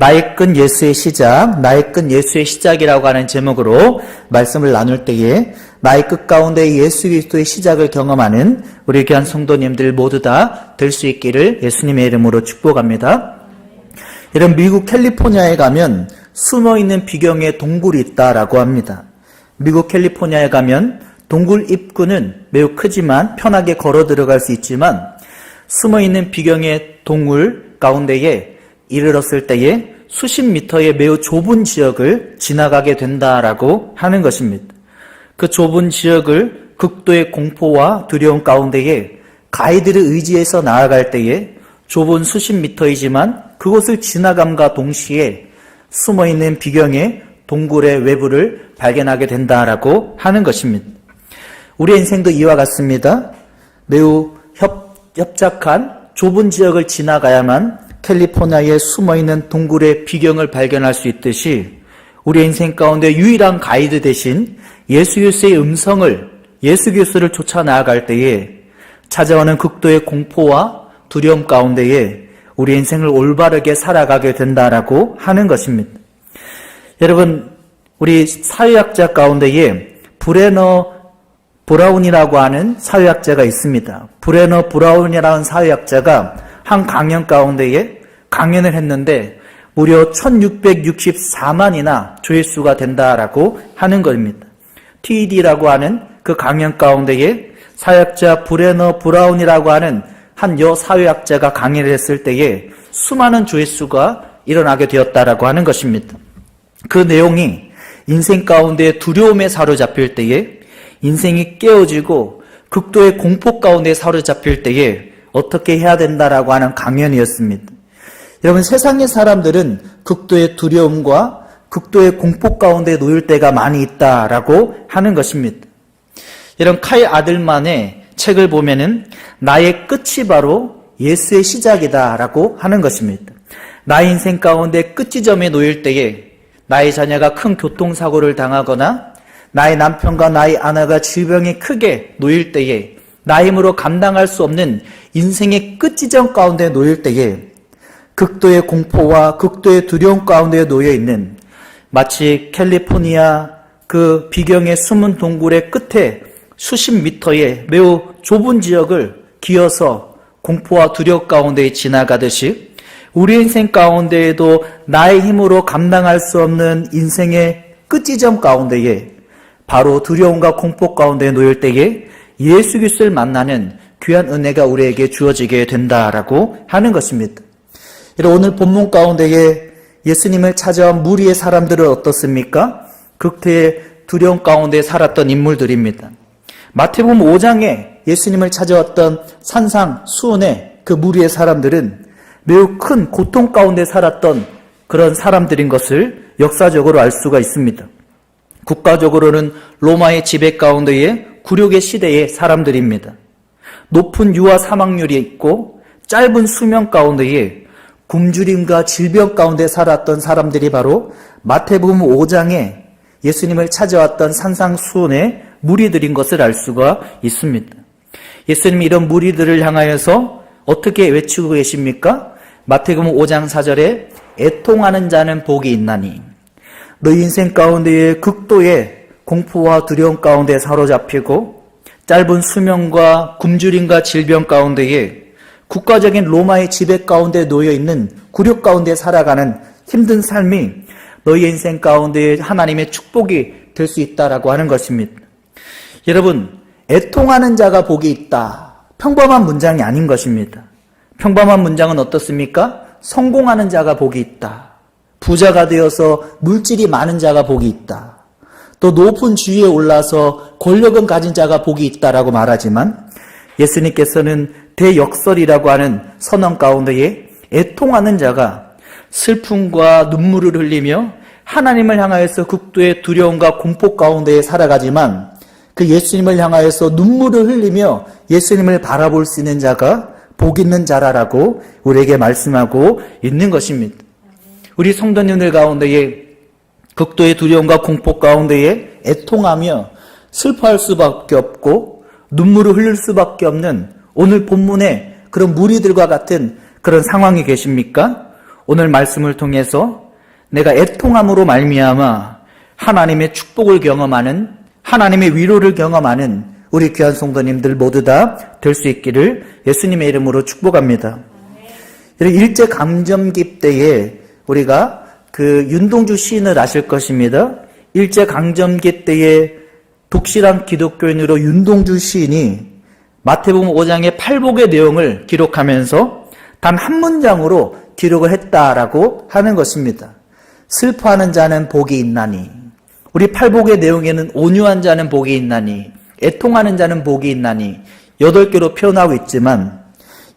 나의 끝 예수의 시작, 나의 끝 예수의 시작이라고 하는 제목으로 말씀을 나눌 때에 나의 끝 가운데 예수 그리스도의 시작을 경험하는 우리 귀한 성도님들 모두 다 될 수 있기를 예수님의 이름으로 축복합니다. 이런 미국 캘리포니아에 가면 숨어있는 비경의 동굴이 있다라고 합니다. 미국 캘리포니아에 가면 동굴 입구는 매우 크지만 편하게 걸어 들어갈 수 있지만 숨어있는 비경의 동굴 가운데에 이르렀을 때에 수십 미터의 매우 좁은 지역을 지나가게 된다라고 하는 것입니다. 그 좁은 지역을 극도의 공포와 두려움 가운데에 가이드를 의지해서 나아갈 때에 좁은 수십 미터이지만 그곳을 지나감과 동시에 숨어있는 비경의 동굴의 외부를 발견하게 된다라고 하는 것입니다. 우리의 인생도 이와 같습니다. 매우 협착한 좁은 지역을 지나가야만 캘리포니아에 숨어있는 동굴의 비경을 발견할 수 있듯이 우리의 인생 가운데 유일한 가이드 대신 예수 그리스도의 음성을, 예수 그리스도를 쫓아 나아갈 때에 찾아오는 극도의 공포와 두려움 가운데에 우리의 인생을 올바르게 살아가게 된다라고 하는 것입니다. 여러분, 우리 사회학자 가운데에 브레너 브라운이라고 하는 사회학자가 있습니다. 브레너 브라운이라는 사회학자가 한 강연 가운데에 강연을 했는데 무려 1664만이나 조회수가 된다라고 하는 겁니다. TED라고 하는 그 강연 가운데에 사회학자 브레너 브라운이라고 하는 한 여사회학자가 강연을 했을 때에 수많은 조회수가 일어나게 되었다라고 하는 것입니다. 그 내용이 인생 가운데 두려움에 사로잡힐 때에 인생이 깨어지고 극도의 공포 가운데 사로잡힐 때에 어떻게 해야 된다라고 하는 강연이었습니다. 여러분, 세상의 사람들은 극도의 두려움과 극도의 공포 가운데 놓일 때가 많이 있다라고 하는 것입니다. 이런 카이 아들만의 책을 보면은 나의 끝이 바로 예수의 시작이다라고 하는 것입니다. 나의 인생 가운데 끝지점에 놓일 때에 나의 자녀가 큰 교통사고를 당하거나 나의 남편과 나의 아내가 질병에 크게 놓일 때에 나의 힘으로 감당할 수 없는 인생의 끝지점 가운데 놓일 때에 극도의 공포와 극도의 두려움 가운데 놓여있는 마치 캘리포니아 그 비경의 숨은 동굴의 끝에 수십 미터의 매우 좁은 지역을 기어서 공포와 두려움 가운데 지나가듯이 우리 인생 가운데에도 나의 힘으로 감당할 수 없는 인생의 끝지점 가운데에 바로 두려움과 공포 가운데 놓일 때에 예수 그리스도를 만나는 귀한 은혜가 우리에게 주어지게 된다라고 하는 것입니다. 오늘 본문 가운데에 예수님을 찾아온 무리의 사람들은 어떻습니까? 극도의 두려움 가운데 살았던 인물들입니다. 마태복음 5장에 예수님을 찾아왔던 산상수훈의 그 무리의 사람들은 매우 큰 고통 가운데 살았던 그런 사람들인 것을 역사적으로 알 수가 있습니다. 국가적으로는 로마의 지배 가운데의 굴욕의 시대의 사람들입니다. 높은 유아 사망률이 있고 짧은 수명 가운데에 굶주림과 질병 가운데 살았던 사람들이 바로 마태복음 5장에 예수님을 찾아왔던 산상수훈의 무리들인 것을 알 수가 있습니다. 예수님이 이런 무리들을 향하여서 어떻게 외치고 계십니까? 마태복음 5장 4절에 애통하는 자는 복이 있나니 너희 인생 가운데에 극도의 공포와 두려움 가운데 사로잡히고 짧은 수명과 굶주림과 질병 가운데에 국가적인 로마의 지배 가운데 놓여있는 굴욕 가운데 살아가는 힘든 삶이 너희의 인생 가운데 하나님의 축복이 될 수 있다라고 하는 것입니다. 여러분, 애통하는 자가 복이 있다. 평범한 문장이 아닌 것입니다. 평범한 문장은 어떻습니까? 성공하는 자가 복이 있다. 부자가 되어서 물질이 많은 자가 복이 있다. 또 높은 지위에 올라서 권력은 가진 자가 복이 있다라고 말하지만 예수님께서는 대역설이라고 하는 선언 가운데에 애통하는 자가 슬픔과 눈물을 흘리며 하나님을 향하여서 극도의 두려움과 공포 가운데에 살아가지만 그 예수님을 향하여서 눈물을 흘리며 예수님을 바라볼 수 있는 자가 복 있는 자라라고 우리에게 말씀하고 있는 것입니다. 우리 성도님들 가운데에 극도의 두려움과 공포 가운데에 애통하며 슬퍼할 수밖에 없고 눈물을 흘릴 수밖에 없는 오늘 본문에 그런 무리들과 같은 그런 상황이 계십니까? 오늘 말씀을 통해서 내가 애통함으로 말미암아 하나님의 축복을 경험하는, 하나님의 위로를 경험하는 우리 귀한 성도님들 모두 다 될 수 있기를 예수님의 이름으로 축복합니다. 일제강점기 때에 우리가 그 윤동주 시인을 아실 것입니다. 일제강점기 때에 독실한 기독교인으로 윤동주 시인이 마태복음 5장의 팔복의 내용을 기록하면서 단 한 문장으로 기록을 했다라고 하는 것입니다. 슬퍼하는 자는 복이 있나니. 우리 팔복의 내용에는 온유한 자는 복이 있나니, 애통하는 자는 복이 있나니 8개로 표현하고 있지만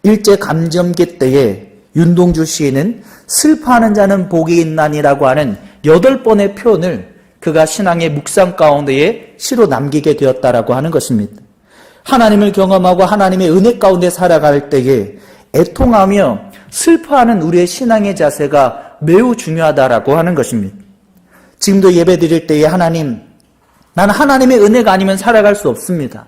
일제감점기 때에 윤동주 시인은 슬퍼하는 자는 복이 있나니라고 하는 8번의 표현을 그가 신앙의 묵상 가운데에 시로 남기게 되었다라고 하는 것입니다. 하나님을 경험하고 하나님의 은혜 가운데 살아갈 때에 애통하며 슬퍼하는 우리의 신앙의 자세가 매우 중요하다라고 하는 것입니다. 지금도 예배 드릴 때에 하나님, 나는 하나님의 은혜가 아니면 살아갈 수 없습니다.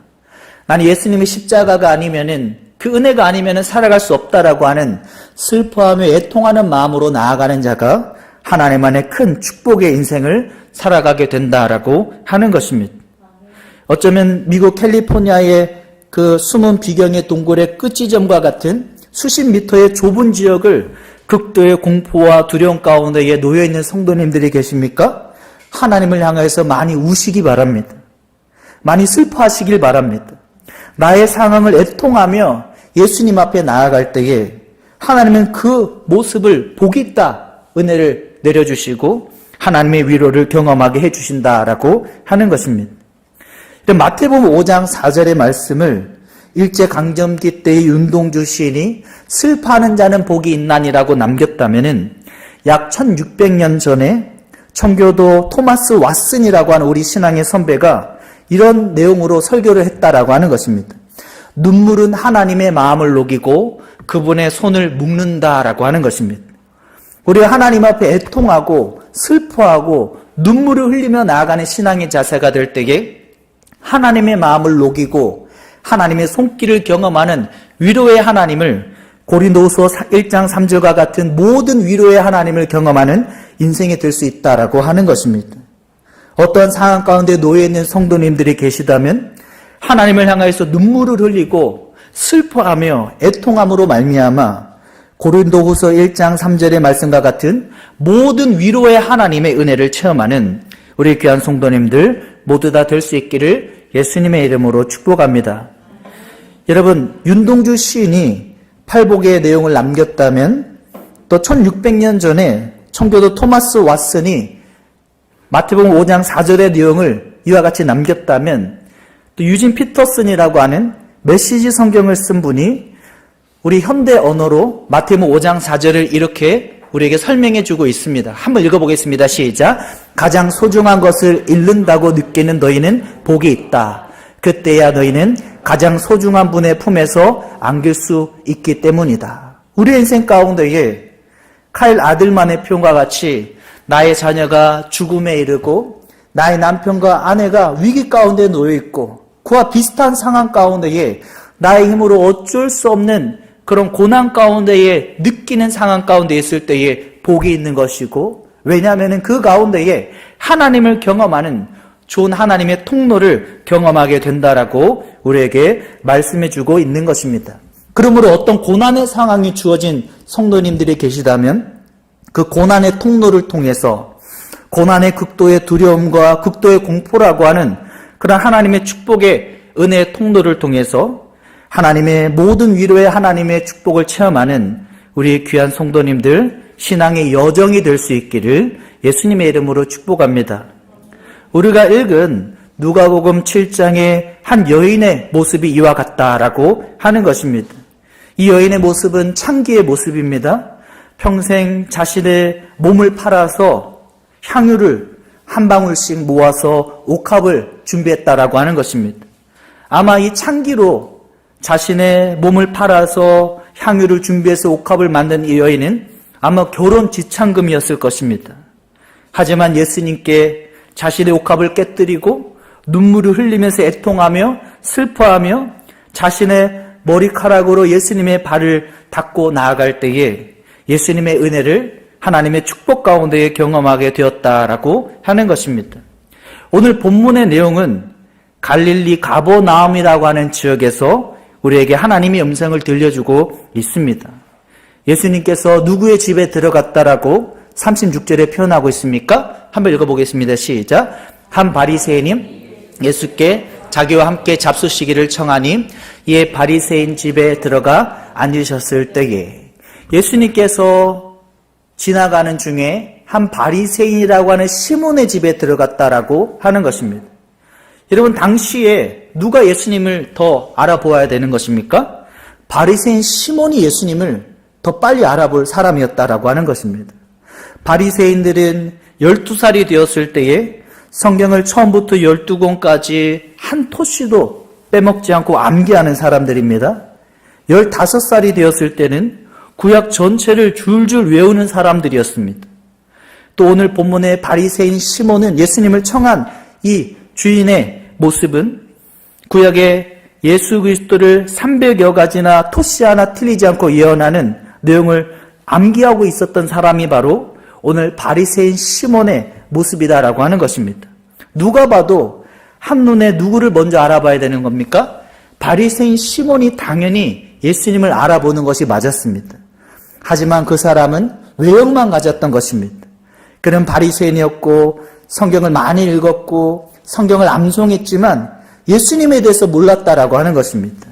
나는 예수님의 십자가가 아니면은, 그 은혜가 아니면은 살아갈 수 없다라고 하는 슬퍼하며 애통하는 마음으로 나아가는 자가 하나님 안에 큰 축복의 인생을 살아가게 된다라고 하는 것입니다. 어쩌면 미국 캘리포니아의 그 숨은 비경의 동굴의 끝지점과 같은 수십 미터의 좁은 지역을 극도의 공포와 두려움 가운데에 놓여있는 성도님들이 계십니까? 하나님을 향해서 많이 우시기 바랍니다. 많이 슬퍼하시길 바랍니다. 나의 상황을 애통하며 예수님 앞에 나아갈 때에 하나님은 그 모습을 복이 있다 은혜를 내려주시고 하나님의 위로를 경험하게 해주신다라고 하는 것입니다. 마태복음 5장 4절의 말씀을 일제강점기 때의 윤동주 시인이 슬퍼하는 자는 복이 있나니라고 남겼다면은 약 1600년 전에 청교도 토마스 왓슨이라고 하는 우리 신앙의 선배가 이런 내용으로 설교를 했다라고 하는 것입니다. 눈물은 하나님의 마음을 녹이고 그분의 손을 묶는다라고 하는 것입니다. 우리가 하나님 앞에 애통하고 슬퍼하고 눈물을 흘리며 나아가는 신앙의 자세가 될 때에 하나님의 마음을 녹이고 하나님의 손길을 경험하는 위로의 하나님을, 고린도후서 1장 3절과 같은 모든 위로의 하나님을 경험하는 인생이 될 수 있다라고 하는 것입니다. 어떠한 상황 가운데 놓여있는 성도님들이 계시다면 하나님을 향하여서 눈물을 흘리고 슬퍼하며 애통함으로 말미암아 고린도후서 1장 3절의 말씀과 같은 모든 위로의 하나님의 은혜를 체험하는 우리 귀한 성도님들 모두 다 될 수 있기를 예수님의 이름으로 축복합니다. 여러분, 윤동주 시인이 팔복의 내용을 남겼다면 또 1600년 전에 청교도 토마스 왓슨이 마태복음 5장 4절의 내용을 이와 같이 남겼다면 또 유진 피터슨이라고 하는 메시지 성경을 쓴 분이 우리 현대 언어로 마태복음 5장 4절을 이렇게 우리에게 설명해 주고 있습니다. 한번 읽어보겠습니다. 시작. 가장 소중한 것을 잃는다고 느끼는 너희는 복이 있다. 그때야 너희는 가장 소중한 분의 품에서 안길 수 있기 때문이다. 우리의 인생 가운데에 카일 아들만의 표현과 같이 나의 자녀가 죽음에 이르고 나의 남편과 아내가 위기 가운데 놓여있고 그와 비슷한 상황 가운데에 나의 힘으로 어쩔 수 없는 그런 고난 가운데에 느끼는 상황 가운데 있을 때에 복이 있는 것이고, 왜냐하면 그 가운데에 하나님을 경험하는 좋은 하나님의 통로를 경험하게 된다라고 우리에게 말씀해 주고 있는 것입니다. 그러므로 어떤 고난의 상황이 주어진 성도님들이 계시다면 그 고난의 통로를 통해서 고난의 극도의 두려움과 극도의 공포라고 하는 그런 하나님의 축복의 은혜의 통로를 통해서 하나님의 모든 위로의 하나님의 축복을 체험하는 우리 귀한 성도님들 신앙의 여정이 될 수 있기를 예수님의 이름으로 축복합니다. 우리가 읽은 누가복음 7장의 한 여인의 모습이 이와 같다라고 하는 것입니다. 이 여인의 모습은 창기의 모습입니다. 평생 자신의 몸을 팔아서 향유를 한 방울씩 모아서 옥합을 준비했다라고 하는 것입니다. 아마 이 창기로 자신의 몸을 팔아서 향유를 준비해서 옥합을 만든 이 여인은 아마 결혼 지참금이었을 것입니다. 하지만 예수님께 자신의 옥합을 깨뜨리고 눈물을 흘리면서 애통하며 슬퍼하며 자신의 머리카락으로 예수님의 발을 닦고 나아갈 때에 예수님의 은혜를 하나님의 축복 가운데 경험하게 되었다라고 하는 것입니다. 오늘 본문의 내용은 갈릴리 가버나움이라고 하는 지역에서 우리에게 하나님의 음성을 들려주고 있습니다. 예수님께서 누구의 집에 들어갔다라고 36절에 표현하고 있습니까? 한번 읽어보겠습니다. 시작. 한 바리새인이 예수께 자기와 함께 잡수시기를 청하니 이에 바리새인 집에 들어가 앉으셨을 때에 예수님께서 지나가는 중에 한 바리새인이라고 하는 시몬의 집에 들어갔다라고 하는 것입니다. 여러분, 당시에 누가 예수님을 더 알아보아야 되는 것입니까? 바리새인 시몬이 예수님을 더 빨리 알아볼 사람이었다라고 하는 것입니다. 바리새인들은 12살이 되었을 때에 성경을 처음부터 12권까지 한 토시도 빼먹지 않고 암기하는 사람들입니다. 15살이 되었을 때는 구약 전체를 줄줄 외우는 사람들이었습니다. 또 오늘 본문의 바리새인 시몬은 예수님을 청한 이 주인의 모습은 구약의 예수 그리스도를 300여 가지나 토시 하나 틀리지 않고 예언하는 내용을 암기하고 있었던 사람이 바로 오늘 바리새인 시몬의 모습이다라고 하는 것입니다. 누가 봐도 한눈에 누구를 먼저 알아봐야 되는 겁니까? 바리새인 시몬이 당연히 예수님을 알아보는 것이 맞았습니다. 하지만 그 사람은 외형만 가졌던 것입니다. 그는 바리새인이었고 성경을 많이 읽었고 성경을 암송했지만 예수님에 대해서 몰랐다라고 하는 것입니다.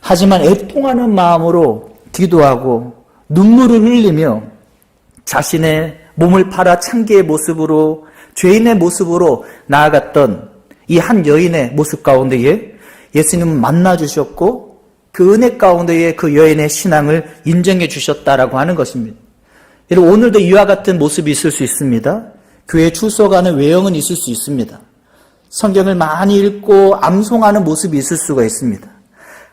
하지만 애통하는 마음으로 기도하고 눈물을 흘리며 자신의 몸을 팔아 창기의 모습으로 죄인의 모습으로 나아갔던 이 한 여인의 모습 가운데에 예수님은 만나주셨고 그 은혜 가운데에 그 여인의 신앙을 인정해 주셨다라고 하는 것입니다. 여러분, 오늘도 이와 같은 모습이 있을 수 있습니다. 교회에 출석하는 외형은 있을 수 있습니다. 성경을 많이 읽고 암송하는 모습이 있을 수가 있습니다.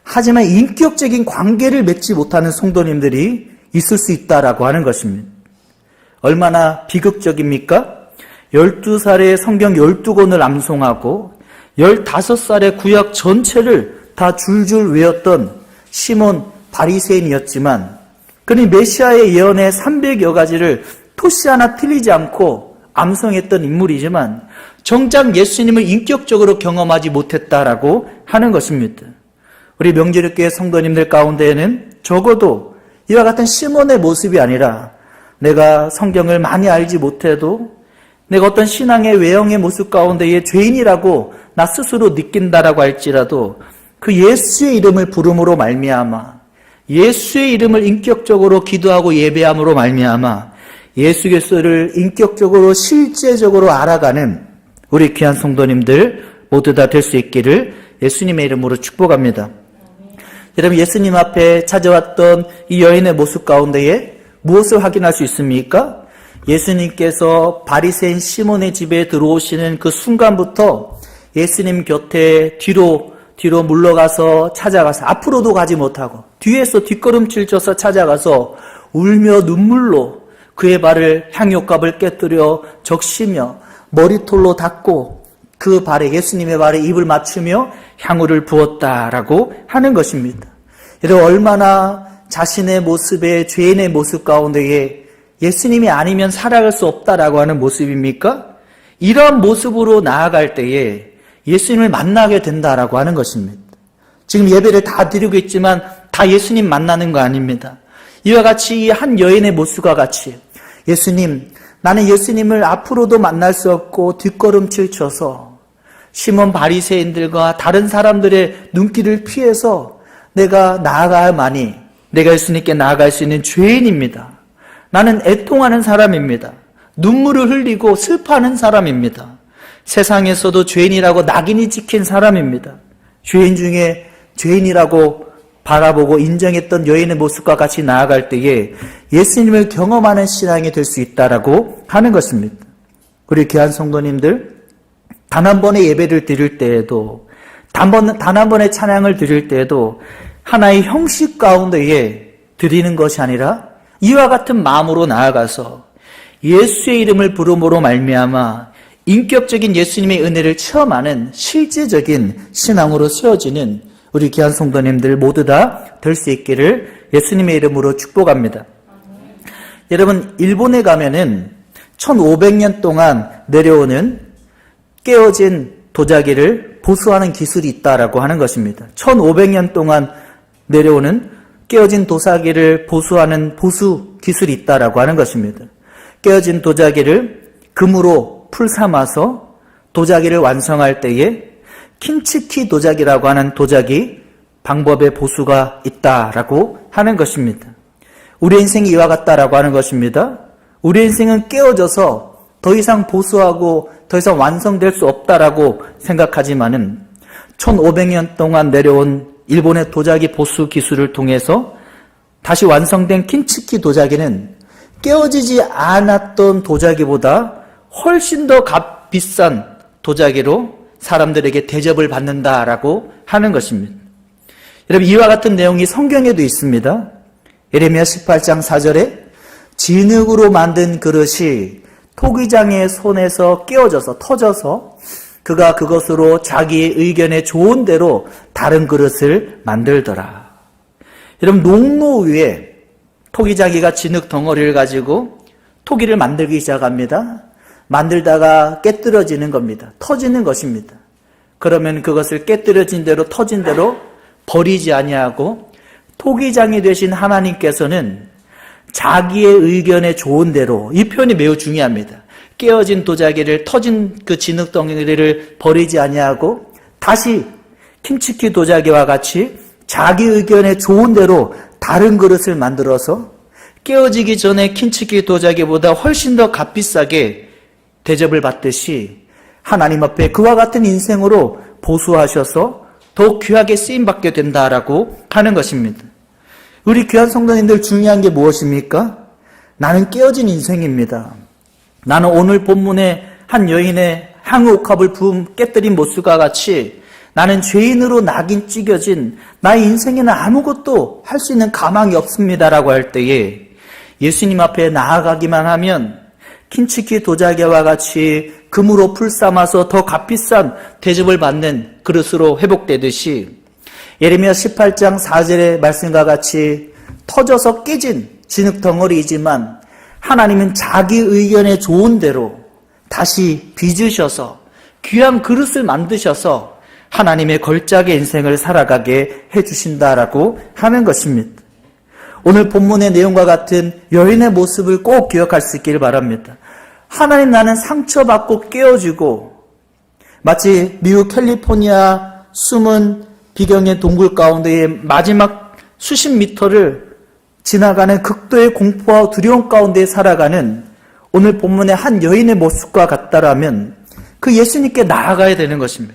하지만 인격적인 관계를 맺지 못하는 성도님들이 있을 수 있다라고 하는 것입니다. 얼마나 비극적입니까? 12살에 성경 12권을 암송하고 15살에 구약 전체를 다 줄줄 외웠던 시몬 바리새인이었지만 그는 메시아의 예언의 300여 가지를 토시 하나 틀리지 않고 암송했던 인물이지만 정작 예수님을 인격적으로 경험하지 못했다라고 하는 것입니다. 우리 명절교회 성도님들 가운데에는 적어도 이와 같은 시몬의 모습이 아니라 내가 성경을 많이 알지 못해도 내가 어떤 신앙의 외형의 모습 가운데에 죄인이라고 나 스스로 느낀다라고 할지라도 그 예수의 이름을 부름으로 말미암아 예수의 이름을 인격적으로 기도하고 예배함으로 말미암아 예수 그리스도를 인격적으로 실제적으로 알아가는 우리 귀한 성도님들 모두 다 될 수 있기를 예수님의 이름으로 축복합니다. 여러분, 예수님 앞에 찾아왔던 이 여인의 모습 가운데에 무엇을 확인할 수 있습니까? 예수님께서 바리새인 시몬의 집에 들어오시는 그 순간부터 예수님 곁에 뒤로 물러가서 찾아가서 앞으로도 가지 못하고 뒤에서 뒷걸음질 쳐서 찾아가서 울며 눈물로 그의 발을 향유값을 깨뜨려 적시며 머리털로 닦고 그 발에 예수님의 발에 입을 맞추며 향유를 부었다라고 하는 것입니다. 여러분, 얼마나 자신의 모습에 죄인의 모습 가운데에 예수님이 아니면 살아갈 수 없다라고 하는 모습입니까? 이러한 모습으로 나아갈 때에 예수님을 만나게 된다라고 하는 것입니다. 지금 예배를 다 드리고 있지만 다 예수님 만나는 거 아닙니다. 이와 같이 한 여인의 모습과 같이 예수님, 나는 예수님을 앞으로도 만날 수 없고 뒷걸음질 쳐서 시몬 바리새인들과 다른 사람들의 눈길을 피해서 내가 나아가야만이 내가 예수님께 나아갈 수 있는 죄인입니다. 나는 애통하는 사람입니다. 눈물을 흘리고 슬퍼하는 사람입니다. 세상에서도 죄인이라고 낙인이 찍힌 사람입니다. 죄인 중에 죄인이라고 바라보고 인정했던 여인의 모습과 같이 나아갈 때에 예수님을 경험하는 신앙이 될 수 있다라고 하는 것입니다. 우리 귀한 성도님들, 단 한 번의 예배를 드릴 때에도 단 한 번의 찬양을 드릴 때에도 하나의 형식 가운데에 드리는 것이 아니라 이와 같은 마음으로 나아가서 예수의 이름을 부름으로 말미암아 인격적인 예수님의 은혜를 체험하는 실제적인 신앙으로 세워지는 우리 귀한 성도님들 모두 다 될 수 있기를 예수님의 이름으로 축복합니다. 여러분, 일본에 가면은 1500년 동안 내려오는 깨어진 도자기를 보수하는 기술이 있다라고 하는 것입니다. 1500년 동안 내려오는 깨어진 도자기를 보수하는 보수 기술이 있다라고 하는 것입니다. 깨어진 도자기를 금으로 풀 삼아서 도자기를 완성할 때에 킨치키 도자기라고 하는 도자기 방법의 보수가 있다라고 하는 것입니다. 우리 인생이 이와 같다라고 하는 것입니다. 우리 인생은 깨어져서 더 이상 보수하고 더 이상 완성될 수 없다라고 생각하지만은 1500년 동안 내려온 일본의 도자기 보수 기술을 통해서 다시 완성된 킨치키 도자기는 깨어지지 않았던 도자기보다 훨씬 더 비싼 도자기로 사람들에게 대접을 받는다라고 하는 것입니다. 여러분, 이와 같은 내용이 성경에도 있습니다. 예레미야 18장 4절에 진흙으로 만든 그릇이 토기장의 손에서 깨어져서 터져서 그가 그것으로 자기의 의견에 좋은 대로 다른 그릇을 만들더라. 여러분, 농로 위에 토기장이가 진흙 덩어리를 가지고 토기를 만들기 시작합니다. 만들다가 깨뜨려지는 겁니다. 터지는 것입니다. 그러면 그것을 깨뜨려진 대로 터진 대로 버리지 아니하고 토기장이 되신 하나님께서는 자기의 의견에 좋은 대로, 이 표현이 매우 중요합니다. 깨어진 도자기를, 터진 그 진흙 덩어리를 버리지 아니하고 다시 킨치키 도자기와 같이 자기 의견에 좋은 대로 다른 그릇을 만들어서 깨어지기 전에 킨치키 도자기보다 훨씬 더 값비싸게 대접을 받듯이 하나님 앞에 그와 같은 인생으로 보수하셔서 더 귀하게 쓰임받게 된다라고 하는 것입니다. 우리 귀한 성도님들, 중요한 게 무엇입니까? 나는 깨어진 인생입니다. 나는 오늘 본문의 한 여인의 향후 옥합을 깨뜨린 모습과 같이 나는 죄인으로 낙인 찍혀진 나의 인생에는 아무것도 할 수 있는 가망이 없습니다라고 할 때에 예수님 앞에 나아가기만 하면 킨치키 도자기와 같이 금으로 풀 삼아서 더 값비싼 대접을 받는 그릇으로 회복되듯이 예레미야 18장 4절의 말씀과 같이 터져서 깨진 진흙 덩어리이지만 하나님은 자기 의견에 좋은 대로 다시 빚으셔서 귀한 그릇을 만드셔서 하나님의 걸작의 인생을 살아가게 해주신다라고 하는 것입니다. 오늘 본문의 내용과 같은 여인의 모습을 꼭 기억할 수 있기를 바랍니다. 하나님, 나는 상처받고 깨어지고 마치 미국 캘리포니아 숨은 비경의 동굴 가운데의 마지막 수십 미터를 지나가는 극도의 공포와 두려움 가운데 살아가는 오늘 본문의 한 여인의 모습과 같다라면 그 예수님께 나아가야 되는 것입니다.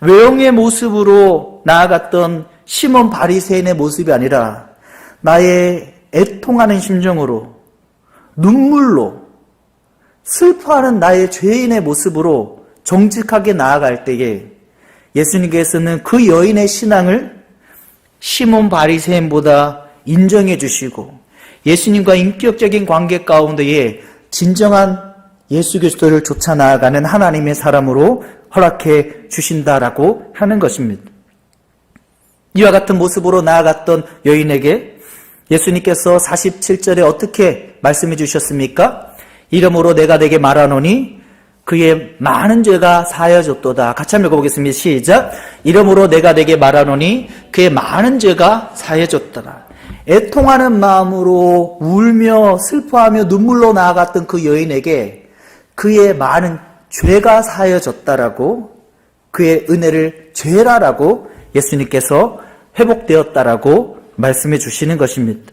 외형의 모습으로 나아갔던 시몬 바리새인의 모습이 아니라 나의 애통하는 심정으로, 눈물로 슬퍼하는 나의 죄인의 모습으로 정직하게 나아갈 때에 예수님께서는 그 여인의 신앙을 시몬 바리새인보다 인정해 주시고 예수님과 인격적인 관계 가운데에 진정한 예수 그리스도를 쫓아 나아가는 하나님의 사람으로 허락해 주신다라고 하는 것입니다. 이와 같은 모습으로 나아갔던 여인에게 예수님께서 47절에 어떻게 말씀해 주셨습니까? 이러므로 내가 내게 말하노니 그의 많은 죄가 사하여졌도다. 같이 한번 읽어보겠습니다. 시작. 이러므로 내가 내게 말하노니 그의 많은 죄가 사하여졌더라. 애통하는 마음으로 울며 슬퍼하며 눈물로 나아갔던 그 여인에게 그의 많은 죄가 사하여졌다라고, 그의 은혜를 죄라라고 예수님께서 회복되었다라고 말씀해 주시는 것입니다.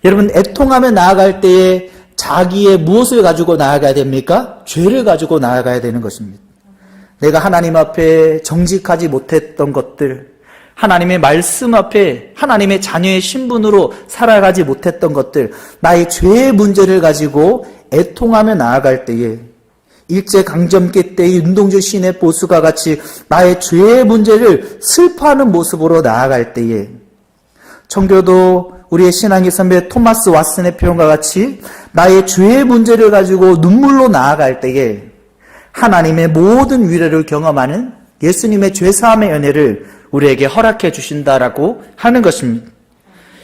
여러분, 애통하며 나아갈 때에 자기의 무엇을 가지고 나아가야 됩니까? 죄를 가지고 나아가야 되는 것입니다. 내가 하나님 앞에 정직하지 못했던 것들, 하나님의 말씀 앞에 하나님의 자녀의 신분으로 살아가지 못했던 것들, 나의 죄의 문제를 가지고 애통하며 나아갈 때에 일제강점기 때의 윤동주 시인의 보수가 같이 나의 죄의 문제를 슬퍼하는 모습으로 나아갈 때에 청교도 우리의 신앙의 선배 토마스 왓슨의 표현과 같이 나의 죄의 문제를 가지고 눈물로 나아갈 때에 하나님의 모든 위로를 경험하는 예수님의 죄사함의 은혜를 우리에게 허락해 주신다라고 하는 것입니다.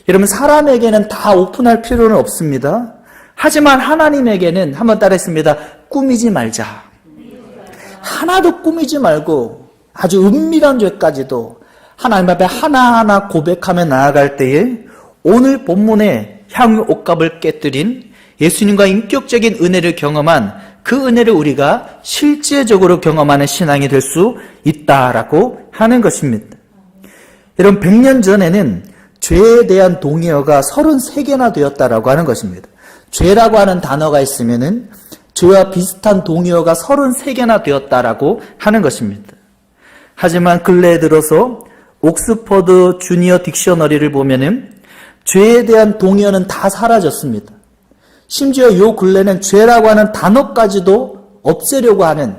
여러분, 사람에게는 다 오픈할 필요는 없습니다. 하지만 하나님에게는, 한번 따라했습니다. 꾸미지 말자. 하나도 꾸미지 말고 아주 은밀한 죄까지도 하나님 앞에 하나하나 고백하며 나아갈 때에 오늘 본문의 향유 옥갑을 깨뜨린 예수님과 인격적인 은혜를 경험한 그 은혜를 우리가 실제적으로 경험하는 신앙이 될 수 있다라고 하는 것입니다. 여러분, 100년 전에는 죄에 대한 동의어가 33개나 되었다라고 하는 것입니다. 죄라고 하는 단어가 있으면은 죄와 비슷한 동의어가 33개나 되었다라고 하는 것입니다. 하지만 근래에 들어서 옥스퍼드 주니어 딕셔너리를 보면은 죄에 대한 동의어는 다 사라졌습니다. 심지어 요 근래는 죄라고 하는 단어까지도 없애려고 하는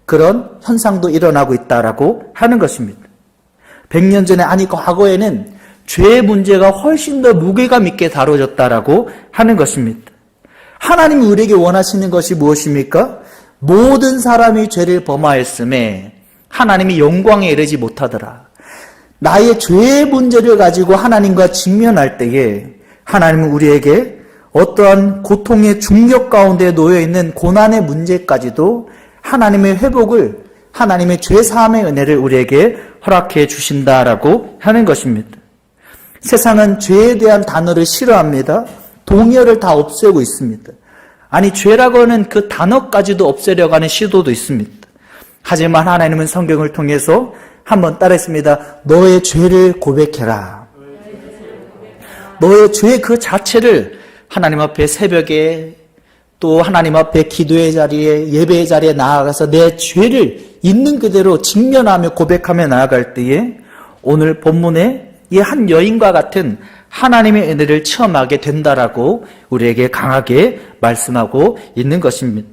그런 현상도 일어나고 있다라고 하는 것입니다. 100년 전에, 아니 과거에는 죄의 문제가 훨씬 더 무게감 있게 다뤄졌다라고 하는 것입니다. 하나님이 우리에게 원하시는 것이 무엇입니까? 모든 사람이 죄를 범하였음에 하나님이 영광에 이르지 못하더라. 나의 죄의 문제를 가지고 하나님과 직면할 때에 하나님은 우리에게 어떠한 고통의 중력 가운데 놓여있는 고난의 문제까지도 하나님의 회복을, 하나님의 죄사함의 은혜를 우리에게 허락해 주신다라고 하는 것입니다. 세상은 죄에 대한 단어를 싫어합니다. 동의어를 다 없애고 있습니다. 아니, 죄라고 하는 그 단어까지도 없애려고 하는 시도도 있습니다. 하지만 하나님은 성경을 통해서 한번 따라했습니다. 너의 죄를 고백해라. 너의 죄 그 자체를 하나님 앞에 새벽에, 또 하나님 앞에 기도의 자리에, 예배의 자리에 나아가서 내 죄를 있는 그대로 직면하며 고백하며 나아갈 때에 오늘 본문에 이 한 여인과 같은 하나님의 은혜를 체험하게 된다라고 우리에게 강하게 말씀하고 있는 것입니다.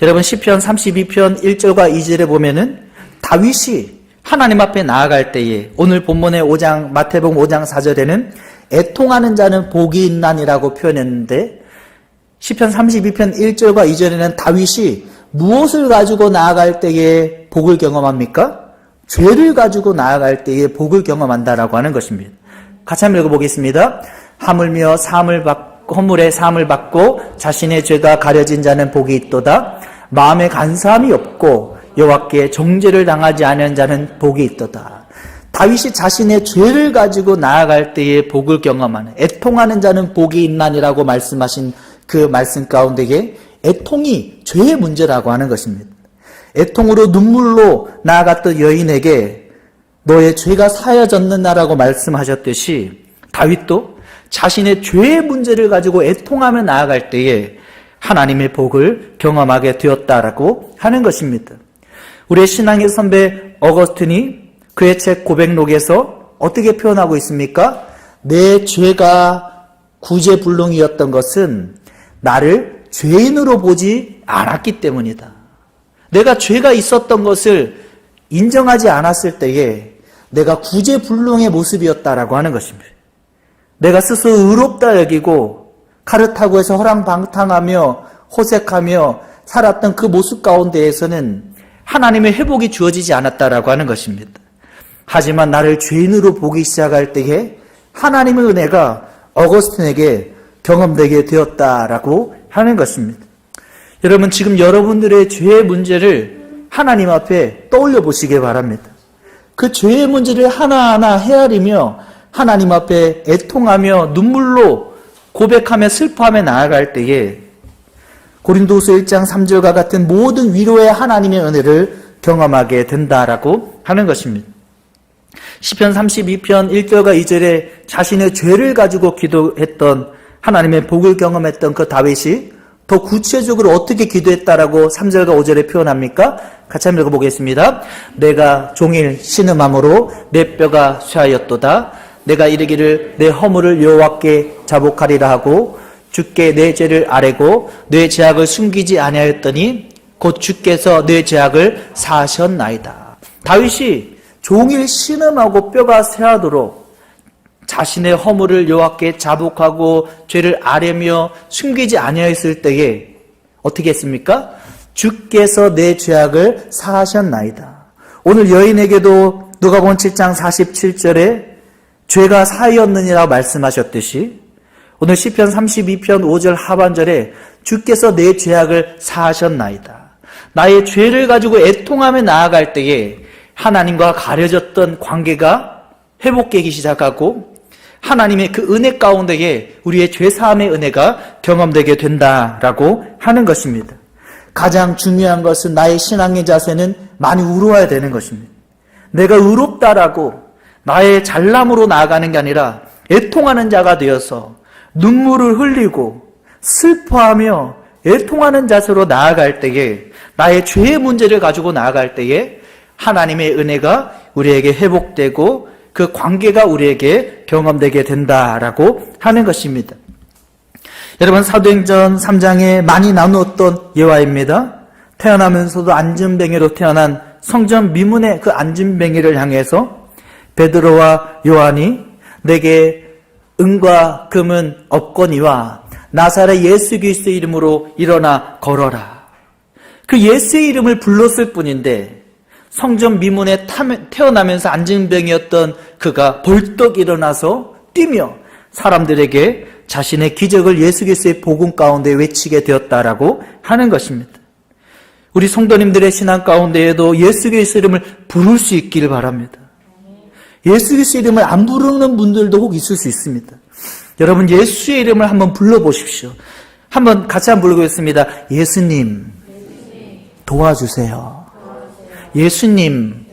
여러분, 시편 32편 1절과 2절에 보면은 다윗이 하나님 앞에 나아갈 때에 오늘 본문의 마태복음 5장 4절에는 애통하는 자는 복이 있나니라고 표현했는데, 시편 32편 1절과 2절에는 다윗이 무엇을 가지고 나아갈 때에 복을 경험합니까? 죄를 가지고 나아갈 때에 복을 경험한다라고 하는 것입니다. 같이 한번 읽어보겠습니다. 하물며 허물의 사함을 받고 자신의 죄가 가려진 자는 복이 있도다. 마음에 간사함이 없고 여호와께 정죄를 당하지 않은 자는 복이 있도다. 다윗이 자신의 죄를 가지고 나아갈 때에 복을 경험하는, 애통하는 자는 복이 있나니라고 말씀하신 그 말씀 가운데에 애통이 죄의 문제라고 하는 것입니다. 애통으로 눈물로 나아갔던 여인에게 너의 죄가 사여졌느냐라고 말씀하셨듯이 다윗도 자신의 죄의 문제를 가지고 애통하며 나아갈 때에 하나님의 복을 경험하게 되었다라고 하는 것입니다. 우리의 신앙의 선배 어거스틴이 그의 책 고백록에서 어떻게 표현하고 있습니까? 내 죄가 구제불능이었던 것은 나를 죄인으로 보지 않았기 때문이다. 내가 죄가 있었던 것을 인정하지 않았을 때에 내가 구제불능의 모습이었다라고 하는 것입니다. 내가 스스로 의롭다 여기고 카르타고에서 허랑방탕하며 호색하며 살았던 그 모습 가운데에서는 하나님의 회복이 주어지지 않았다라고 하는 것입니다. 하지만 나를 죄인으로 보기 시작할 때에 하나님의 은혜가 어거스틴에게 경험되게 되었다라고 하는 것입니다. 여러분, 지금 여러분들의 죄의 문제를 하나님 앞에 떠올려 보시기 바랍니다. 그 죄의 문제를 하나하나 헤아리며 하나님 앞에 애통하며 눈물로 고백하며 슬퍼하며 나아갈 때에 고린도후서 1장 3절과 같은 모든 위로의 하나님의 은혜를 경험하게 된다라고 하는 것입니다. 시편 32편 1절과 2절에 자신의 죄를 가지고 기도했던, 하나님의 복을 경험했던 그 다윗이 더 구체적으로 어떻게 기도했다라고 3절과 5절에 표현합니까? 같이 한번 읽어보겠습니다. 내가 종일 신음함으로 내 뼈가 쇠하였도다. 내가 이르기를 내 허물을 여호와께 자복하리라 하고 주께 내 죄를 아뢰고 내 죄악을 숨기지 아니하였더니 곧 주께서 내 죄악을 사하셨나이다. 다윗이 종일 신음하고 뼈가 쇠하도록 자신의 허물을 여호와께 자복하고 죄를 아뢰며 숨기지 아니하였을 때에 어떻게 했습니까? 주께서 내 죄악을 사하셨나이다. 오늘 여인에게도 누가복음 7장 47절에 죄가 사하였느니라 말씀하셨듯이 오늘 시편 32편 5절 하반절에 주께서 내 죄악을 사하셨나이다. 나의 죄를 가지고 애통하며 나아갈 때에 하나님과 가려졌던 관계가 회복되기 시작하고 하나님의 그 은혜 가운데에 우리의 죄사함의 은혜가 경험되게 된다라고 하는 것입니다. 가장 중요한 것은 나의 신앙의 자세는 많이 의로워야 되는 것입니다. 내가 의롭다라고 나의 잘남으로 나아가는 게 아니라 애통하는 자가 되어서 눈물을 흘리고 슬퍼하며 애통하는 자세로 나아갈 때에 나의 죄의 문제를 가지고 나아갈 때에 하나님의 은혜가 우리에게 회복되고 그 관계가 우리에게 경험되게 된다라고 하는 것입니다. 여러분, 사도행전 3장에 많이 나누었던 예화입니다. 태어나면서도 안진뱅이로 태어난 성전 미문의 그 안진뱅이를 향해서 베드로와 요한이 내게 은과 금은 없거니와 나사렛 예수 그리스도의 이름으로 일어나 걸어라. 그 예수의 이름을 불렀을 뿐인데 성전 미문에 태어나면서 안진뱅이였던 그가 벌떡 일어나서 뛰며 사람들에게 자신의 기적을 예수 그리스도의 복음 가운데 외치게 되었다라고 하는 것입니다. 우리 성도님들의 신앙 가운데에도 예수 그리스도 이름을 부를 수 있기를 바랍니다. 예수 그리스도 이름을 안 부르는 분들도 혹 있을 수 있습니다. 여러분, 예수의 이름을 한번 불러보십시오. 한번 같이 한번 부르겠습니다. 예수님 도와주세요. 예수님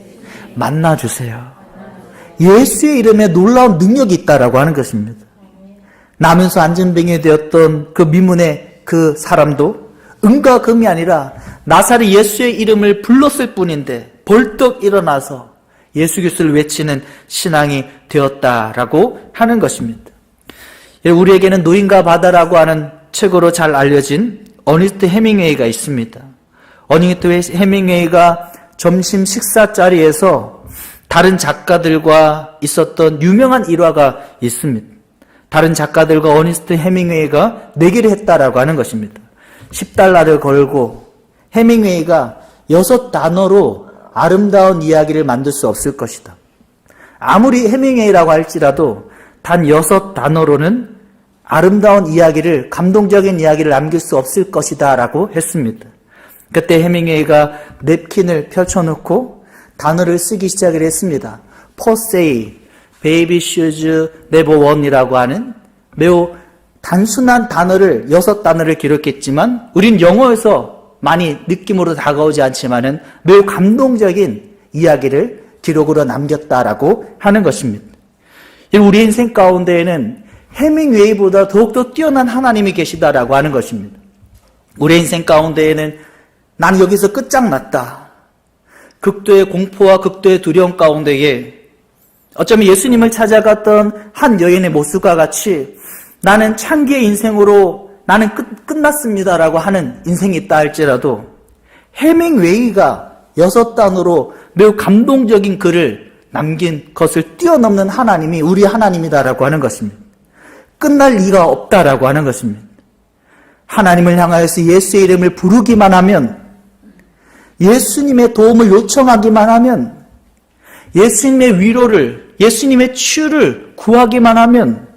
만나주세요. 예수의 이름에 놀라운 능력이 있다라고 하는 것입니다. 나면서 안진뱅이 되었던 그 미문의 그 사람도 은과 금이 아니라 나사렛 예수의 이름을 불렀을 뿐인데 벌떡 일어나서 예수 그리스도를 외치는 신앙이 되었다라고 하는 것입니다. 우리에게는 노인과 바다라고 하는 책으로 잘 알려진 어니스트 해밍웨이가 있습니다. 어니스트 해밍웨이가 점심 식사 자리에서 다른 작가들과 있었던 유명한 일화가 있습니다. 다른 작가들과 어니스트 해밍웨이가 내기를 했다라고 하는 것입니다. $10를 걸고 해밍웨이가 6단어로 아름다운 이야기를 만들 수 없을 것이다. 아무리 해밍웨이라고 할지라도 단 6단어로는 아름다운 이야기를, 감동적인 이야기를 남길 수 없을 것이다 라고 했습니다. 그때 해밍웨이가 냅킨을 펼쳐놓고 단어를 쓰기 시작을 했습니다. 퍼세이, 베이비 슈즈, 네버원이라고 하는 매우 단순한 단어를 6단어를 기록했지만 우린 영어에서 많이 느낌으로 다가오지 않지만은 매우 감동적인 이야기를 기록으로 남겼다라고 하는 것입니다. 우리 인생 가운데에는 해밍웨이보다 더욱더 뛰어난 하나님이 계시다라고 하는 것입니다. 우리 인생 가운데에는 나는 여기서 끝장났다. 극도의 공포와 극도의 두려움 가운데에 어쩌면 예수님을 찾아갔던 한 여인의 모습과 같이 나는 창기의 인생으로 나는 끝났습니다라고 하는 인생이 있다 할지라도 해밍웨이가 6단어로 매우 감동적인 글을 남긴 것을 뛰어넘는 하나님이 우리 하나님이다라고 하는 것입니다. 끝날 리가 없다라고 하는 것입니다. 하나님을 향하여서 예수의 이름을 부르기만 하면, 예수님의 도움을 요청하기만 하면, 예수님의 위로를, 예수님의 치유를 구하기만 하면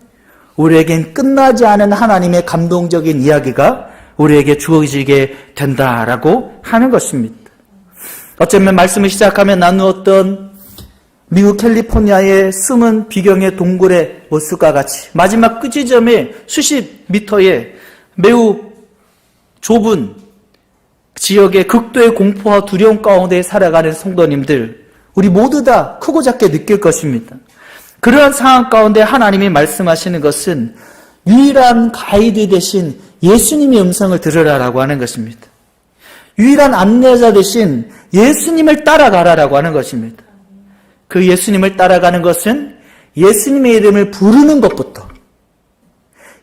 우리에겐 끝나지 않은 하나님의 감동적인 이야기가 우리에게 주어지게 된다라고 하는 것입니다. 어쩌면 말씀을 시작하며 나누었던 미국 캘리포니아의 숨은 비경의 동굴의 모습과 같이 마지막 끝지점에 수십 미터의 매우 좁은 지역의 극도의 공포와 두려움 가운데 살아가는 성도님들, 우리 모두 다 크고 작게 느낄 것입니다. 그러한 상황 가운데 하나님이 말씀하시는 것은 유일한 가이드 대신 예수님의 음성을 들으라라고 하는 것입니다. 유일한 안내자 대신 예수님을 따라가라라고 하는 것입니다. 그 예수님을 따라가는 것은 예수님의 이름을 부르는 것부터,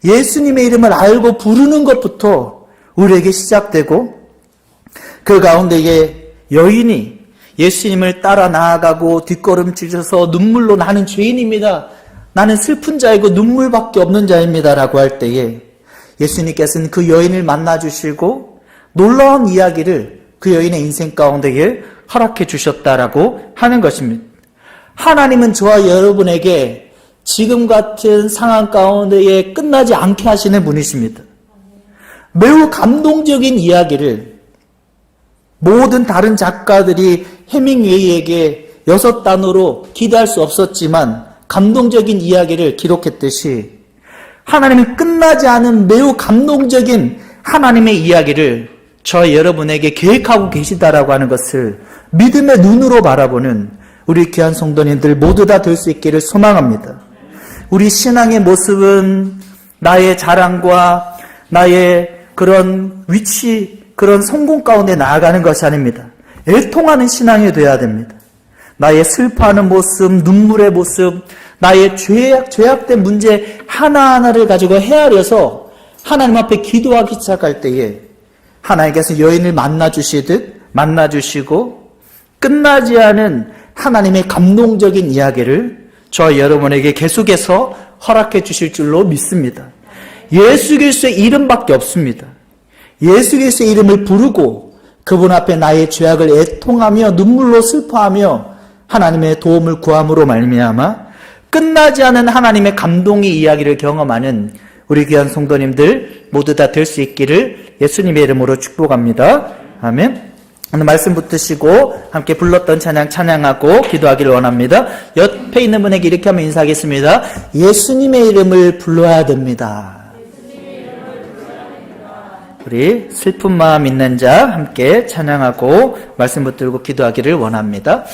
예수님의 이름을 알고 부르는 것부터 우리에게 시작되고, 그 가운데에 여인이 예수님을 따라 나아가고 뒷걸음치셔서 눈물로 나는 죄인입니다, 나는 슬픈 자이고 눈물밖에 없는 자입니다 라고 할 때에 예수님께서는 그 여인을 만나주시고 놀라운 이야기를 그 여인의 인생 가운데에 허락해 주셨다라고 하는 것입니다. 하나님은 저와 여러분에게 지금 같은 상황 가운데에 끝나지 않게 하시는 분이십니다. 매우 감동적인 이야기를 모든 다른 작가들이 해밍웨이에게 6단어로 기대할 수 없었지만 감동적인 이야기를 기록했듯이 하나님은 끝나지 않은 매우 감동적인 하나님의 이야기를 저 여러분에게 계획하고 계시다라고 하는 것을 믿음의 눈으로 바라보는 우리 귀한 성도님들 모두 다 될 수 있기를 소망합니다. 우리 신앙의 모습은 나의 자랑과 나의 그런 위치, 그런 성공 가운데 나아가는 것이 아닙니다. 애통하는 신앙이 되어야 됩니다. 나의 슬퍼하는 모습, 눈물의 모습, 나의 죄악된 문제 하나하나를 가지고 헤아려서 하나님 앞에 기도하기 시작할 때에 하나님께서 여인을 만나주시고 끝나지 않은 하나님의 감동적인 이야기를 저 여러분에게 계속해서 허락해 주실 줄로 믿습니다. 예수 그리스도의 이름밖에 없습니다. 예수 그리스도의 이름을 부르고 그분 앞에 나의 죄악을 애통하며 눈물로 슬퍼하며 하나님의 도움을 구함으로 말미암아 끝나지 않은 하나님의 감동의 이야기를 경험하는 우리 귀한 성도님들 모두 다 될 수 있기를 예수님의 이름으로 축복합니다. 아멘. 오늘 말씀 붙드시고 함께 불렀던 찬양 찬양하고 기도하기를 원합니다. 옆에 있는 분에게 이렇게 하면 인사하겠습니다. 예수님의 이름을 불러야 됩니다. 우리 슬픈 마음 있는 자 함께 찬양하고 말씀 붙들고 기도하기를 원합니다.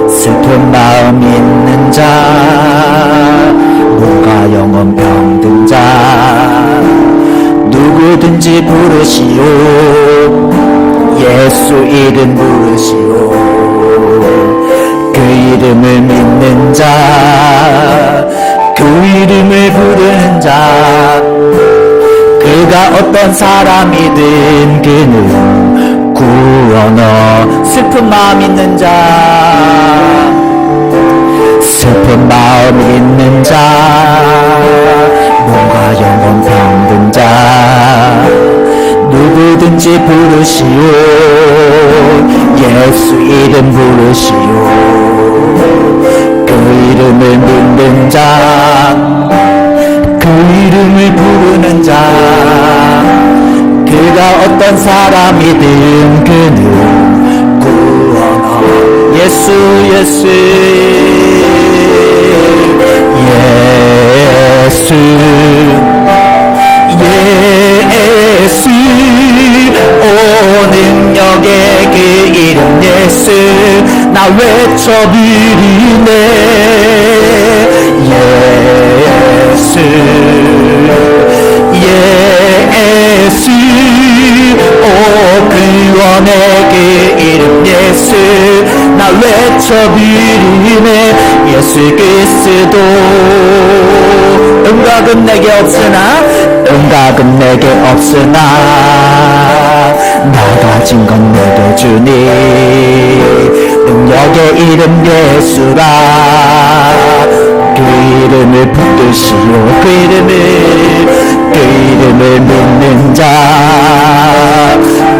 슬픈 마음 있는 자, 몸과 영혼 병든 자, 누구든지 부르시오. 예수 이름 부르시오. 그 이름을 믿는 자, 그 이름을 부르는 자, 그가 어떤 사람이든 그는 구원어. 슬픈 마음 있는 자, 슬픈 마음 있는 자, 몸과 영혼 병든 자, 누구든지 부르시오. 예수 이름 부르시오. 그 이름을 믿는 자, 그 이름을 부르는 자, 그가 어떤 사람이든 그는 구원하. 예수 예수 예수 예수 오 능력의 그 이름 예수 나 외쳐 부르네. 예수 예수 오 구원의 그 이름 예수 나 외쳐 부르네. 예수 그리스도 응각은 내게 없으나 응각은 내게 없으나 나 가진 건 내게 주니 능력의 이름 예수라. 그 이름을 붙드시오. 그 이름을 믿는 자,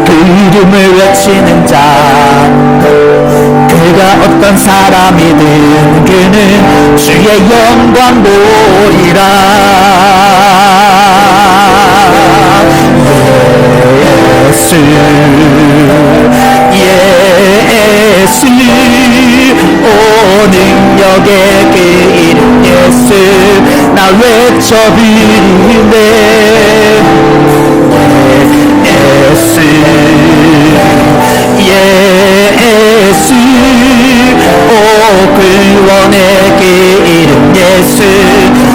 그 이름을 외치는 자, 그가 어떤 사람이든 그는 주의 영광 보리라. 예수 예수 오 능력의 그 이름 예수 나 외쳐 부르네. 예수 예수 오 구원의 그 이름 예수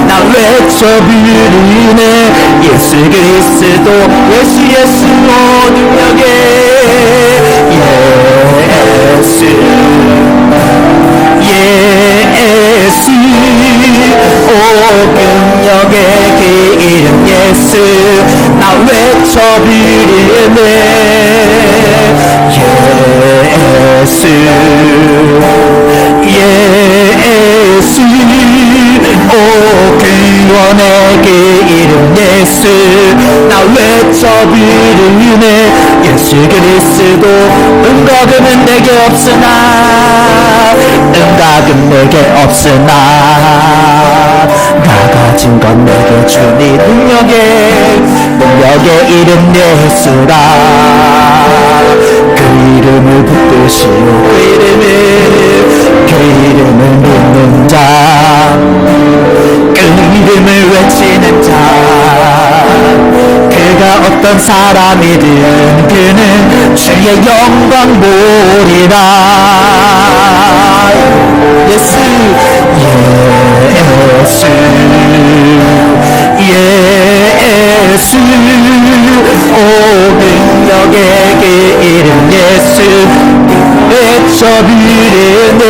나 외쳐 부르네. 예수 그리스도 예수 예수 오 능력의 예수 예수 오 능력의 그 이름 예수 나 외쳐 부르네. 예수 예수 오 구원의 그 이름 예수 예수 나 외쳐 부르네 예수 그리스도 은과금은 내게 없으나 은과금 내게 없으나 나 가진 건 내게 주니 능력의 이름 예수라 그 이름을 붙드시오 그 이름을 믿는 자 그 이름을 외치는 자 그가 어떤 사람이든 그는 주의 영광 보리라 예수 예수 오 능력의 그 이름 예수 외쳐 부르네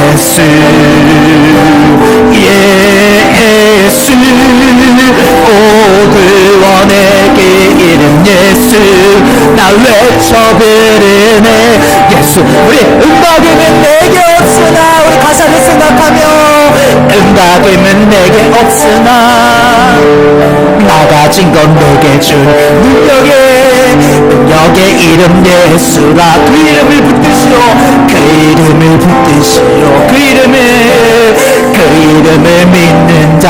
예수 오 구원의 그 이름 예수 나 외쳐 부르네 예수 우리 은박임은 내게 없으나 우리 가사를 생각하며 은박임은 내게 없으나 나 가진 건 내게 준 능력의 이름 예수라 그 이름을 붙드시오 그 이름을 붙드시오 그 이름을 믿는 자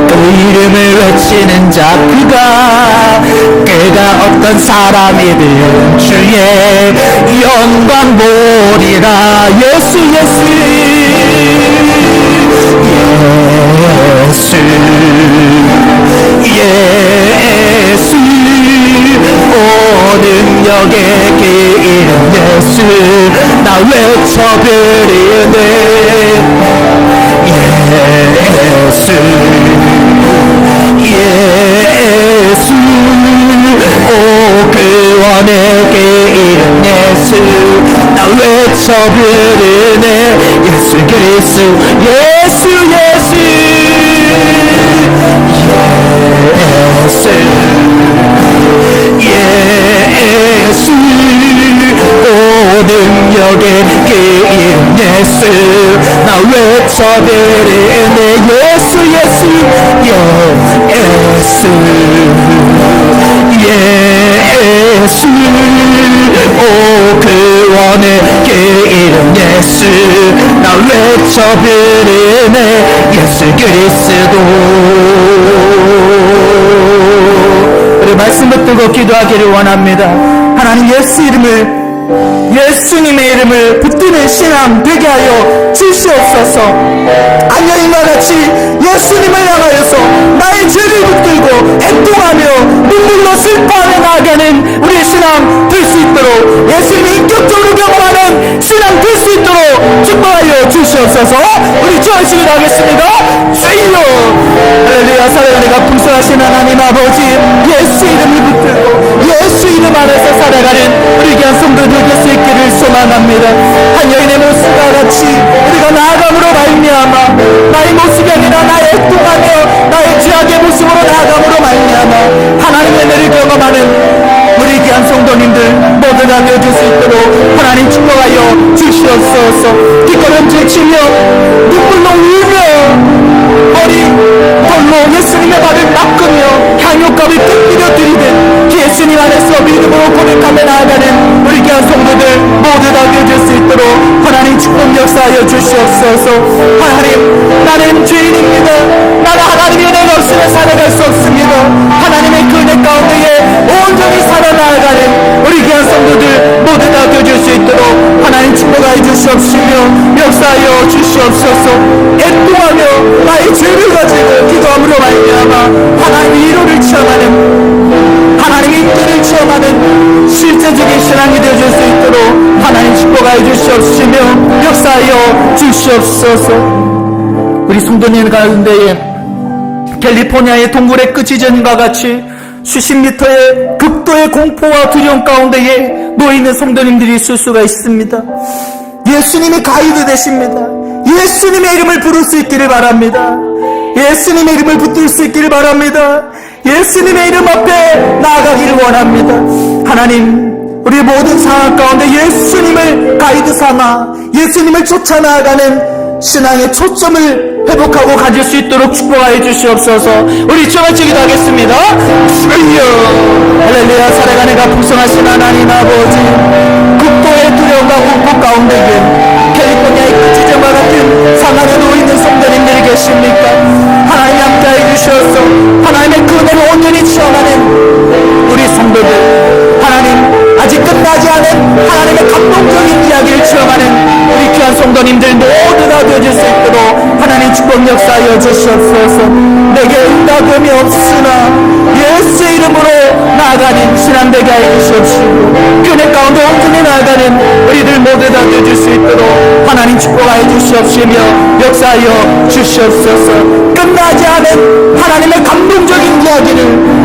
그 이름을 외치는 자 그가 어떤 사람이든 주의 영광 보리라 예수 오 능력의 그 이름 예수 나 외쳐 부르네 예수 오 구원의 그 이름 예수 나 외쳐 부르네 예수 그리스도 예수 오 능력의 그 이름 예수 나 외쳐 부르네 예수 오 구원의 그 이름 예수 나 외쳐 부르네 예수 그리스도 우리 말씀 붙들고 기도하기를 원합니다. 하나님 예수님의 이름을 붙드는 신앙 되게 하여 주시옵소서. 안여인과 같이 예수님을 향하여서 나의 죄를 붙들고 애통하며 눈물로 슬퍼하며 나아가는 우리의 신앙 될 수 있도록 예수님을 인격적으로 경험하는 신앙 될 수 있도록 축복하여 주시옵소서. 우리 주하시기로 하겠습니다. 주여 할렐루야. 살아가는 풍성하신 하나님 아버지 예수 이름을 붙들고 예수 이름 안에서 살아가는 우리 귀한 성도들 될 수 있기를 소망합니다. 한 여인의 모습과 같이 우리가 나아감으로 말미암아 나의 모습이 아니라 나의 애통하며 나의 죄악의 모습으로 나아감으로 말미암아 하나님의 은혜를 경험하는 우리 귀한 성도님들 모두 다 되어줄 수 있도록 하나님 축복하여 주시옵소서. 뒷걸음질 치며 눈물로 울며 머리 돌로 예수님의 발을 닦으며 향유값을 뜯기려 드리듯 예수님 안에서 믿음으로 고백하며 나아가는 우리 귀한 성도들 모두 다 되어줄 수 있도록 하나님 축복 역사하여 주시옵소서. 하나님 나는 죄인입니다. 나는 하나님의 은혜가 없으면 살아갈 수 없습니다. 하나님의 그 은혜 가운데에 온전히 살아나가는 우리 귀한 성도들 모두 다 되어줄 수 있도록 하나님 축복하여 주시옵시며 역사하여 주시옵소서. 애통하며 나의 죄를 가지고 기도함으로 말미암아 하나님의 위로를 체험하는 하나님의 인도를 체험하는 실제적인 신앙이 되어줄 수 있도록 하나님 축복하여 주시옵시며 역사하여 주시옵소서. 우리 성도님 가운데에 캘리포니아의 동굴의 끝이전과 같이 수십 미터의 극도의 공포와 두려움 가운데에 놓여있는 성도님들이 있을 수가 있습니다. 예수님이 가이드 되십니다. 예수님의 이름을 부를 수 있기를 바랍니다. 예수님의 이름을 붙들 수 있기를 바랍니다. 예수님의 이름 앞에 나아가기를 원합니다. 하나님 우리 모든 상황 가운데 예수님을 가이드 삼아 예수님을 쫓아 나아가는 신앙의 초점을 회복하고 가질 수 있도록 축복하여 주시옵소서. 우리 주같이 기도하겠습니다. 주여 할렐루야. 살아가는 가 풍성하신 하나님 아버지, 국도의 두려움과 공포 가운데에 캘리포니아의 끝지점과 같은 상황에 놓여있는 성도님들이 계십니까? 하나님 함께하여 주셔서 하나님의 그은혜를 온전히 체험하는 우리 성도들, 하나님 아직 끝나지 않은 하나님의 감동적인 이야기를 체험하는 우리 귀한 성도님들 모두 다 되어질 수 있도록 하나님 축복 역사하여 주시옵소서. 내게 응답음이 없으나 예수의 이름으로 나아가는 신앙되게 하여 주시옵시고, 교회 가운데 온전히 나아가는 우리들 모두 다 되어질 수 있도록 하나님 축복하여 주시옵시며 역사하여 주시옵소서. 끝나지 않은 하나님의 감동적인 이야기를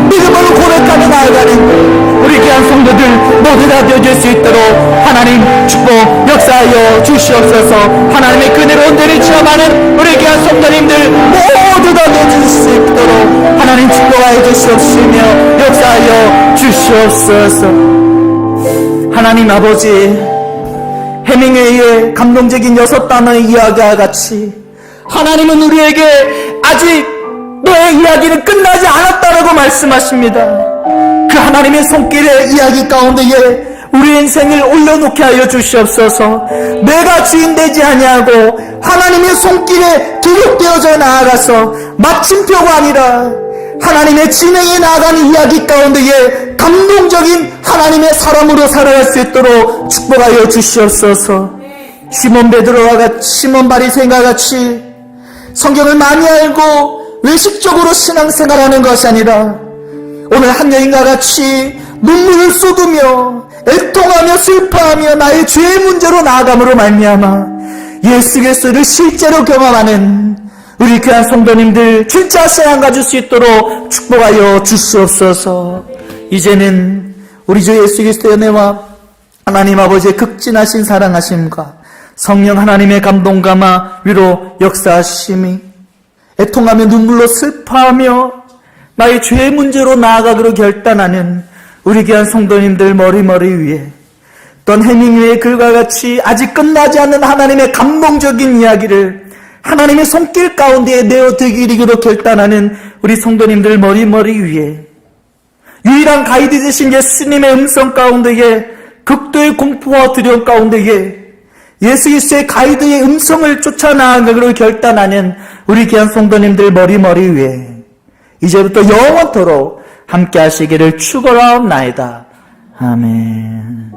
믿음으로 고백하며 나아가는 우리 귀한 성도들 모두 다 되어질 수 있도록 하나님 축복 역사하여 주시옵소서. 하나님의 그늘을 온전히 체험하는 우리 귀한 성도님들 모두 다 되어질 수 있도록 하나님 축복하여 주시옵시며 역사하여 주시옵소서. 하나님 아버지, 해밍웨이의 감동적인 6단어의 이야기와 같이 하나님은 우리에게 아직 너의 이야기는 끝나지 않았다라고 말씀하십니다. 그 하나님의 손길의 이야기 가운데에 우리 인생을 올려놓게 하여 주시옵소서. 내가 주인 되지 아니하고 하나님의 손길에 기록되어져 나아가서 마침표가 아니라 하나님의 진행에 나아가는 이야기 가운데에 감동적인 하나님의 사람으로 살아갈 수 있도록 축복하여 주시옵소서. 시몬 베드로와 같이, 시몬 바리새인과 같이 성경을 많이 알고 외식적으로 신앙생활하는 것이 아니라 오늘 한 여인과 같이 눈물을 쏟으며 애통하며 슬퍼하며 나의 죄의 문제로 나아감으로 말미암아 예수 그리스도를 실제로 경험하는 우리 귀한 성도님들 진짜 신앙 가질 수 있도록 축복하여 주시옵소서. 이제는 우리 주 예수 그리스도의 은혜와 하나님 아버지의 극진하신 사랑하심과 성령 하나님의 감동감화 위로 역사하심이 애통하며 눈물로 슬퍼하며 나의 죄의 문제로 나아가기로 결단하는 우리 귀한 성도님들 머리머리 위에 또 해밍웨이의 글과 같이 아직 끝나지 않는 하나님의 감동적인 이야기를 하나님의 손길 가운데에 내어드리기로 결단하는 우리 성도님들 머리머리 위에 유일한 가이드 되신 예수님의 음성 가운데에 극도의 공포와 두려움 가운데에 예수 그리스도의 가이드의 음성을 쫓아 나아가기로 결단하는 우리 귀한 성도님들 머리머리 위에 이제부터 영원토록 함께 하시기를 축원하옵나이다. 아멘.